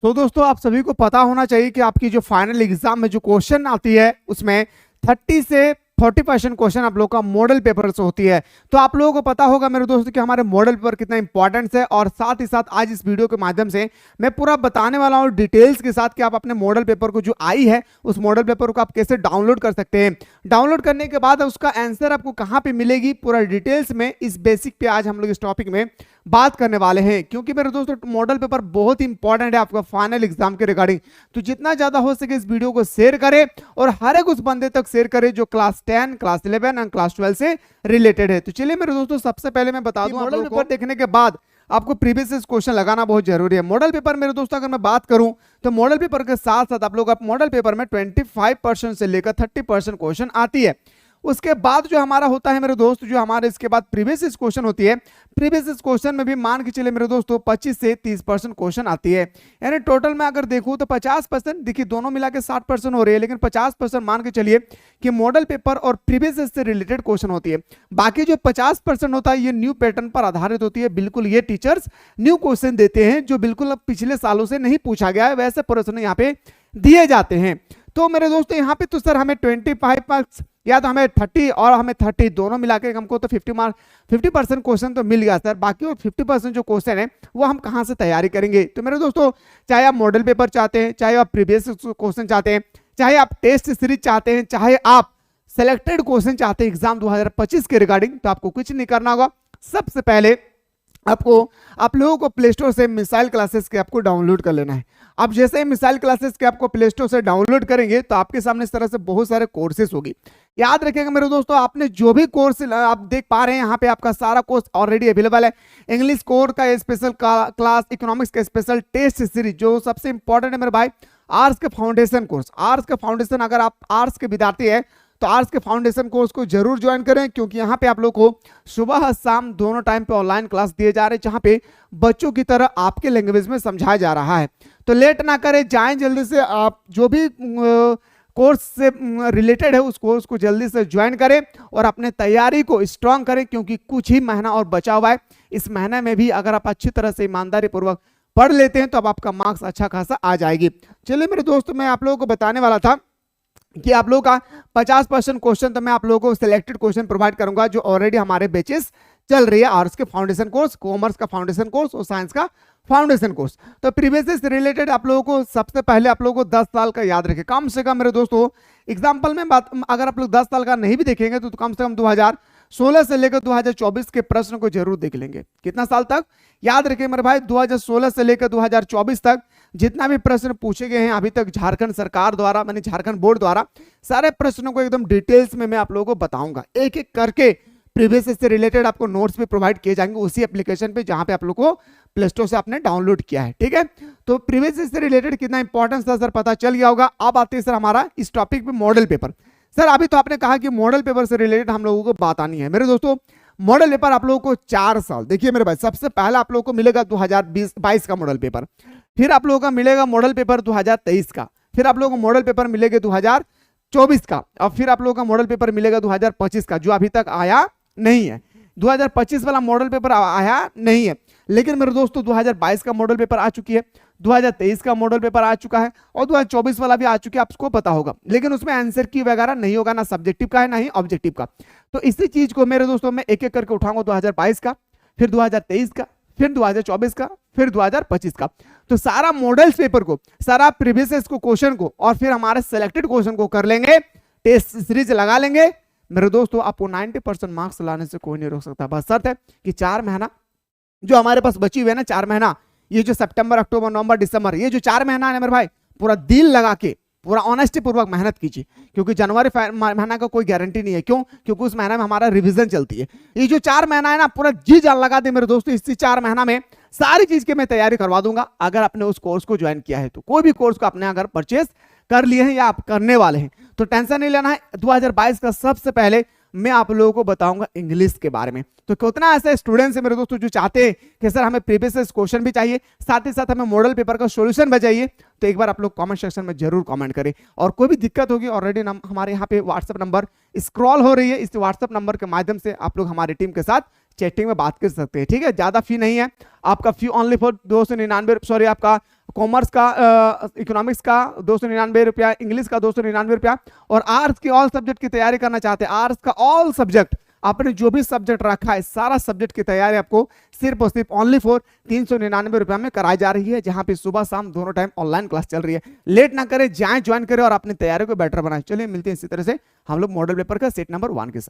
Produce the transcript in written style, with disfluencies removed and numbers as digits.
तो दोस्तों आप सभी को पता होना चाहिए कि आपकी जो फाइनल एग्जाम में जो क्वेश्चन आती है उसमें 30 से 40% क्वेश्चन आप लोग का मॉडल पेपर से होती है। तो आप लोगों को पता होगा मेरे दोस्तों कि हमारे मॉडल पेपर कितना इंपॉर्टेंट है, और साथ ही साथ आज इस वीडियो के माध्यम से मैं पूरा बताने वाला हूं डिटेल्स के साथ कि आप अपने मॉडल पेपर को जो आई है उस मॉडल पेपर को आप कैसे डाउनलोड कर सकते हैं। डाउनलोड करने के बाद उसका आंसर आपको कहां पे मिलेगी पूरा डिटेल्स में इस बेसिक पे आज हम लोग इस टॉपिक में बात करने वाले हैं, क्योंकि मेरे दोस्तों मॉडल पेपर बहुत इंपॉर्टेंट है आपका फाइनल एग्जाम के रिगार्डिंग। तो जितना ज्यादा हो सके इस वीडियो को शेयर करें और हर एक उस बंदे तक शेयर करें जो क्लास 10, क्लास 11 और क्लास 12 से रिलेटेड है। तो चलिए मेरे दोस्तों सबसे पहले मैं बता दूं मॉडल पेपर देखने के बाद आपको प्रीवियस क्वेश्चन लगाना बहुत जरूरी है। मॉडल पेपर मेरे दोस्तों अगर मैं बात करूं तो मॉडल पेपर के साथ साथ आप लोग मॉडल पेपर में 25% से लेकर 30% क्वेश्चन आती है। उसके बाद जो हमारा होता है मेरे दोस्त, जो हमारे इसके बाद प्रीवियस क्वेश्चन होती है, प्रीवियस क्वेश्चन में भी मान के चले मेरे दोस्तों 25 से 30% क्वेश्चन आती है। यानी टोटल में अगर देखूं तो 50%, देखिए दोनों मिला के 60% हो रही है, लेकिन 50% मान के चलिए कि मॉडल पेपर और प्रीवियस से रिलेटेड क्वेश्चन होती है। बाकी जो 50% होता है ये न्यू पैटर्न पर आधारित होती है। बिल्कुल ये टीचर्स न्यू क्वेश्चन देते हैं जो बिल्कुल अब पिछले सालों से नहीं पूछा गया है, वैसे प्रश्न यहाँ पे दिए जाते हैं। तो मेरे दोस्तों यहाँ पे तो सर हमें 25 मार्क्स या तो हमें 30 और हमें 30 दोनों मिला के हमको तो 50% क्वेश्चन तो मिल गया सर। बाकी और 50% जो क्वेश्चन है वो हम कहाँ से तैयारी करेंगे। तो मेरे दोस्तों चाहे आप मॉडल पेपर चाहते हैं, चाहे आप प्रीवियस क्वेश्चन चाहते हैं, चाहे आप टेस्ट सीरीज चाहते हैं, चाहे आप सिलेक्टेड क्वेश्चन चाहते हैं एग्जाम 2025 के रिगार्डिंग, तो आपको कुछ नहीं करना होगा। सबसे पहले आप लोगों को प्ले स्टोर से मिसाइल क्लासेस के आपको डाउनलोड कर लेना है। आप जैसे ही मिसाइल क्लासेस के आपको प्ले स्टोर से डाउनलोड करेंगे तो आपके सामने इस तरह से बहुत सारे कोर्सेज होगी। याद रखिएगा मेरे दोस्तों, आपने जो भी कोर्स आप देख पा रहे हैं यहाँ पे आपका सारा कोर्स ऑलरेडी अवेलेबल है। इंग्लिश कोर का स्पेशल क्लास, इकोनॉमिक्स का स्पेशल टेस्ट सीरीज, जो सबसे इंपॉर्टेंट है मेरे भाई आर्ट्स के फाउंडेशन कोर्स। आर्ट्स के फाउंडेशन, अगर आप आर्ट्स के विद्यार्थी है तो आर्ट्स के फाउंडेशन कोर्स को जरूर ज्वाइन करें, क्योंकि यहाँ पे आप लोग को सुबह और शाम दोनों टाइम पे ऑनलाइन क्लास दिए जा रहे हैं, जहाँ पे बच्चों की तरह आपके लैंग्वेज में समझाया जा रहा है। तो लेट ना करें, जाएं जल्दी से, आप जो भी कोर्स से रिलेटेड है उस कोर्स को जल्दी से ज्वाइन करें और अपने तैयारी को स्ट्रांग करें, क्योंकि कुछ ही महीना और बचा हुआ है। इस महीने में भी अगर आप अच्छी तरह से ईमानदारी पूर्वक पढ़ लेते हैं तो अब आपका मार्क्स अच्छा खासा आ जाएगी। चलिए मेरे दोस्तों, मैं आप लोगों को बताने वाला था कि आप लोगों का 50% क्वेश्चन तो मैं आप लोगों को सिलेक्टेड क्वेश्चन प्रोवाइड करूंगा जो ऑलरेडी हमारे बैचेस चल रही है। आर्ट्स के फाउंडेशन कोर्स, कॉमर्स का फाउंडेशन कोर्स और साइंस का फाउंडेशन कोर्स। तो प्रीवियस से रिलेटेड आप लोगों को सबसे पहले आप लोगों को 10 साल का याद रखें कम से कम मेरे दोस्तों। एग्जाम्पल में बात, अगर आप लोग 10 साल का नहीं भी देखेंगे तो कम से कम 2016 से लेकर 2024 के प्रश्न को जरूर देख लेंगे। कितना साल तक याद रखें मेरे भाई, 2016 से लेकर 2024 तक जितना भी प्रश्न पूछे गए हैं अभी तक झारखंड सरकार द्वारा, माने झारखंड बोर्ड द्वारा, सारे प्रश्नों को एकदम डिटेल्स में मैं आप लोगों को बताऊंगा। एक एक करके प्रीवियस से रिलेटेड आपको नोट्स भी प्रोवाइड किए जाएंगे उसी एप्लीकेशन पे जहां पे आप लोग को प्ले स्टोर से आपने डाउनलोड किया है। ठीक है, तो प्रीवियस से रिलेटेड कितना इंपॉर्टेंस था सर पता चल गया होगा। अब आते हैं सर हमारा इस टॉपिक पे मॉडल पेपर। सर अभी तो आपने कहा कि मॉडल पेपर से रिलेटेड हम लोगों को बात आनी है। मेरे दोस्तों मॉडल पेपर आप लोगों को 4 साल, देखिए मेरे भाई, सबसे पहले आप लोगों को मिलेगा 2022 का मॉडल पेपर, फिर आप लोगों का मिलेगा मॉडल पेपर 2023 का, फिर आप लोगों को मॉडल पेपर मिलेगा 2024 का, और फिर आप लोगों का मॉडल पेपर मिलेगा 2025 का, जो अभी तक आया नहीं है। 2025 वाला मॉडल पेपर आया नहीं है, लेकिन मेरे दोस्तों 2022 का मॉडल पेपर आ चुकी है, 2023 का मॉडल पेपर आ चुका है और 2024 वाला भी आ चुका है, आपको पता होगा। लेकिन उसमें आंसर की वगैरह नहीं होगा, ना सब्जेक्टिव का है ना ही ऑब्जेक्टिव का। तो इसी चीज को मेरे दोस्तों मैं एक एक करके उठाऊंगा, 2022 का, फिर 2023 का, फिर 2024 का, फिर 2025 का। तो सारा मॉडल्स पेपर को, सारा प्रीवियस को क्वेश्चन को और फिर हमारे सिलेक्टेड क्वेश्चन को कर लेंगे, टेस्ट सीरीज लगा लेंगे। मेरे दोस्तों आपको 90% मार्क्स लाने से कोई नहीं रोक सकता। बस शर्त है कि 4 महीना जो हमारे पास बची हुई है ना, 4 महीना, ये जो सितंबर, अक्टूबर, नवंबर, दिसंबर, ये जो 4 महीना है मेरे भाई, पूरा दिल लगा के पूरा ऑनेस्टी पूर्वक मेहनत कीजिए, क्योंकि जनवरी महीना का कोई गारंटी नहीं है। क्यों? क्योंकि उस महीना में हमारा रिवीजन चलती है। ये जो 4 महीना है ना, पूरा जी जान लगा दे मेरे दोस्तों। इसी 4 महीना में सारी चीज की मैं तैयारी करवा दूंगा। अगर आपने उस कोर्स को ज्वाइन किया है तो, कोई भी कोर्स को आपने अगर परचेस कर लिए हैं या आप करने वाले हैं तो टेंशन नहीं लेना है। 2022 का सबसे पहले मैं आप लोगों को बताऊंगा इंग्लिश के बारे में। तो कितना ऐसे स्टूडेंट्स हैं मेरे दोस्तों जो चाहते हैं कि सर हमें प्रीवियस क्वेश्चन भी चाहिए, साथ ही साथ हमें मॉडल पेपर का सॉल्यूशन भी चाहिए, तो एक बार आप लोग कमेंट सेक्शन में जरूर कमेंट करें। और कोई भी दिक्कत होगी, ऑलरेडी हमारे यहाँ पे व्हाट्सएप नंबर स्क्रॉल हो रही है, इस व्हाट्सएप नंबर के माध्यम से आप लोग हमारी टीम के साथ चैटिंग में बात कर सकते हैं। ठीक है, ज्यादा फी नहीं है, आपका फी ओनली फॉर 299, सॉरी आपका कॉमर्स का, इकोनॉमिक्स का 299 रुपया, इंग्लिश का 299 रुपया, और आर्ट्स की ऑल सब्जेक्ट की तैयारी करना चाहते हैं, आर्ट्स का ऑल सब्जेक्ट, आपने जो भी सब्जेक्ट रखा है सारा सब्जेक्ट की तैयारी आपको सिर्फ और सिर्फ ओनली फॉर 399 रुपया में कराई जा रही है, जहां पे सुबह शाम दोनों टाइम ऑनलाइन क्लास चल रही है। लेट ना करें, जाएं, ज्वाइन करें और अपनी तैयारी को बेटर बनाएं। चलिए मिलते हैं इसी तरह से हम लोग मॉडल पेपर का सेट नंबर 1 के साथ।